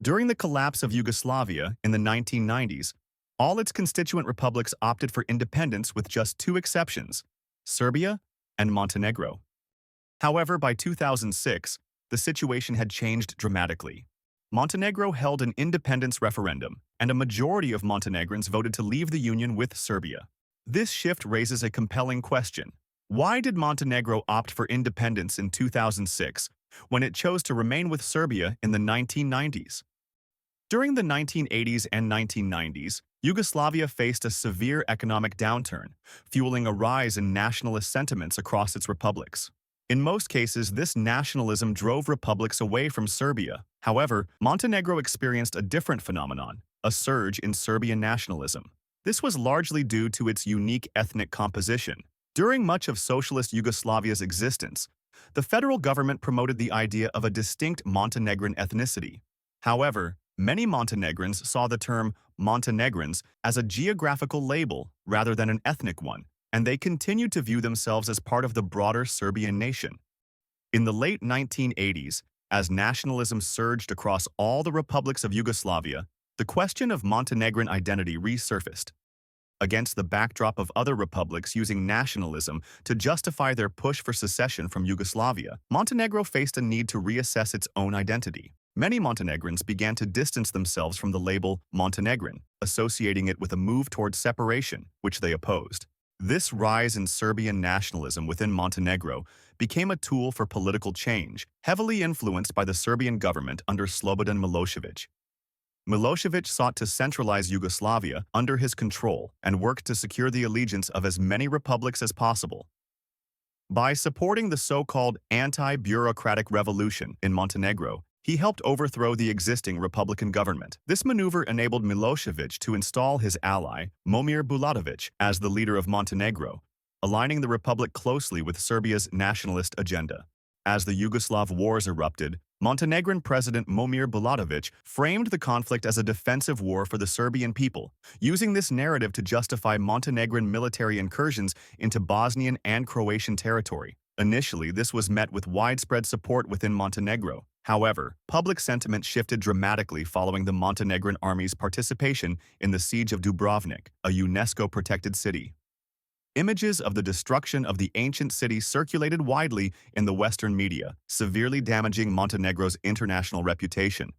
During the collapse of Yugoslavia in the 1990s, all its constituent republics opted for independence with just two exceptions, Serbia and Montenegro. However, by 2006, the situation had changed dramatically. Montenegro held an independence referendum, and a majority of Montenegrins voted to leave the union with Serbia. This shift raises a compelling question. Why did Montenegro opt for independence in 2006 when it chose to remain with Serbia in the 1990s? During the 1980s and 1990s, Yugoslavia faced a severe economic downturn, fueling a rise in nationalist sentiments across its republics. In most cases, this nationalism drove republics away from Serbia. However, Montenegro experienced a different phenomenon, a surge in Serbian nationalism. This was largely due to its unique ethnic composition. During much of socialist Yugoslavia's existence, the federal government promoted the idea of a distinct Montenegrin ethnicity. However, many Montenegrins saw the term Montenegrins as a geographical label rather than an ethnic one, and they continued to view themselves as part of the broader Serbian nation. In the late 1980s, as nationalism surged across all the republics of Yugoslavia, the question of Montenegrin identity resurfaced. Against the backdrop of other republics using nationalism to justify their push for secession from Yugoslavia, Montenegro faced a need to reassess its own identity. Many Montenegrins began to distance themselves from the label Montenegrin, associating it with a move toward separation, which they opposed. This rise in Serbian nationalism within Montenegro became a tool for political change, heavily influenced by the Serbian government under Slobodan Milošević. Milošević sought to centralize Yugoslavia under his control and worked to secure the allegiance of as many republics as possible. By supporting the so-called anti-bureaucratic revolution in Montenegro, he helped overthrow the existing republican government. This maneuver enabled Milošević to install his ally, Momir Bulatović, as the leader of Montenegro, aligning the republic closely with Serbia's nationalist agenda. As the Yugoslav wars erupted, Montenegrin President Momir Bulatović framed the conflict as a defensive war for the Serbian people, using this narrative to justify Montenegrin military incursions into Bosnian and Croatian territory. Initially, this was met with widespread support within Montenegro. However, public sentiment shifted dramatically following the Montenegrin army's participation in the siege of Dubrovnik, a UNESCO-protected city. Images of the destruction of the ancient city circulated widely in the Western media, severely damaging Montenegro's international reputation.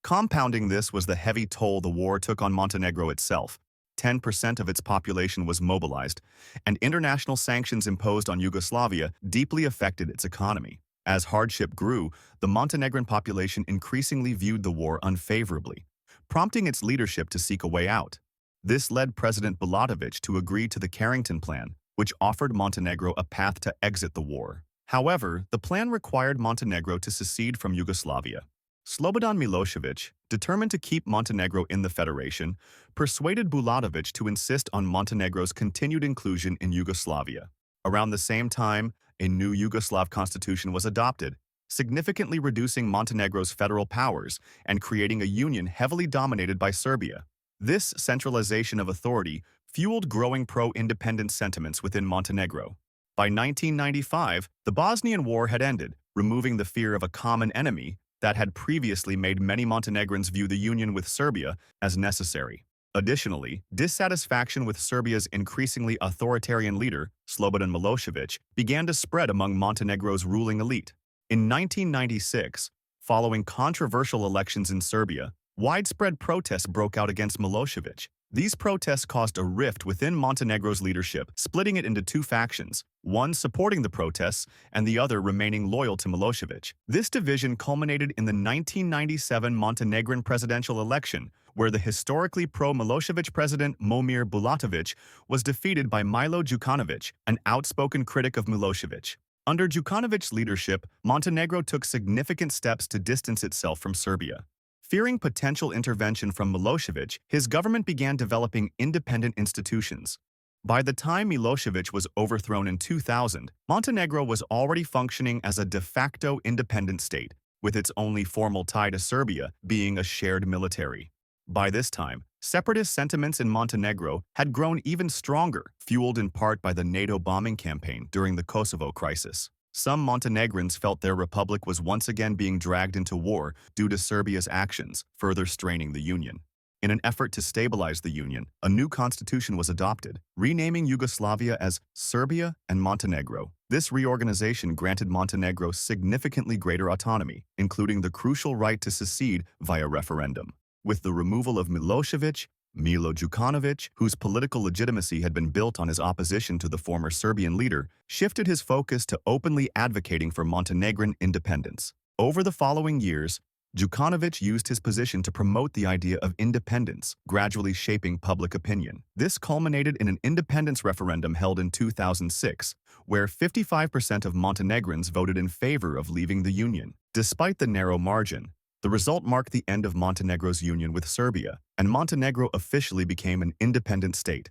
Compounding this was the heavy toll the war took on Montenegro itself. 10% of its population was mobilized, and international sanctions imposed on Yugoslavia deeply affected its economy. As hardship grew, the Montenegrin population increasingly viewed the war unfavorably, prompting its leadership to seek a way out. This led President Bulatović to agree to the Carrington Plan, which offered Montenegro a path to exit the war. However, the plan required Montenegro to secede from Yugoslavia. Slobodan Milošević, determined to keep Montenegro in the federation, persuaded Bulatović to insist on Montenegro's continued inclusion in Yugoslavia. Around the same time, a new Yugoslav constitution was adopted, significantly reducing Montenegro's federal powers and creating a union heavily dominated by Serbia. This centralization of authority fueled growing pro-independence sentiments within Montenegro. By 1995, the Bosnian War had ended, removing the fear of a common enemy that had previously made many Montenegrins view the union with Serbia as necessary. Additionally, dissatisfaction with Serbia's increasingly authoritarian leader, Slobodan Milošević, began to spread among Montenegro's ruling elite. In 1996, following controversial elections in Serbia, widespread protests broke out against Milošević. These protests caused a rift within Montenegro's leadership, splitting it into two factions, one supporting the protests and the other remaining loyal to Milošević. This division culminated in the 1997 Montenegrin presidential election, where the historically pro-Milošević president Momir Bulatović was defeated by Milo Đukanović, an outspoken critic of Milošević. Under Đukanovic's leadership, Montenegro took significant steps to distance itself from Serbia. Fearing potential intervention from Milošević, his government began developing independent institutions. By the time Milošević was overthrown in 2000, Montenegro was already functioning as a de facto independent state, with its only formal tie to Serbia being a shared military. By this time, separatist sentiments in Montenegro had grown even stronger, fueled in part by the NATO bombing campaign during the Kosovo crisis. Some Montenegrins felt their republic was once again being dragged into war due to Serbia's actions, further straining the Union. In an effort to stabilize the Union, a new constitution was adopted, renaming Yugoslavia as Serbia and Montenegro. This reorganization granted Montenegro significantly greater autonomy, including the crucial right to secede via referendum. With the removal of Milosevic, Milo Đukanović, whose political legitimacy had been built on his opposition to the former Serbian leader, shifted his focus to openly advocating for Montenegrin independence. Over the following years, Đukanović used his position to promote the idea of independence, gradually shaping public opinion. This culminated in an independence referendum held in 2006, where 55% of Montenegrins voted in favor of leaving the Union. Despite the narrow margin, the result marked the end of Montenegro's union with Serbia, and Montenegro officially became an independent state.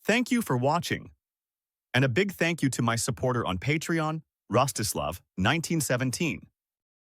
Thank you for watching. And a big thank you to my supporter on Patreon, Rostislav, 1917.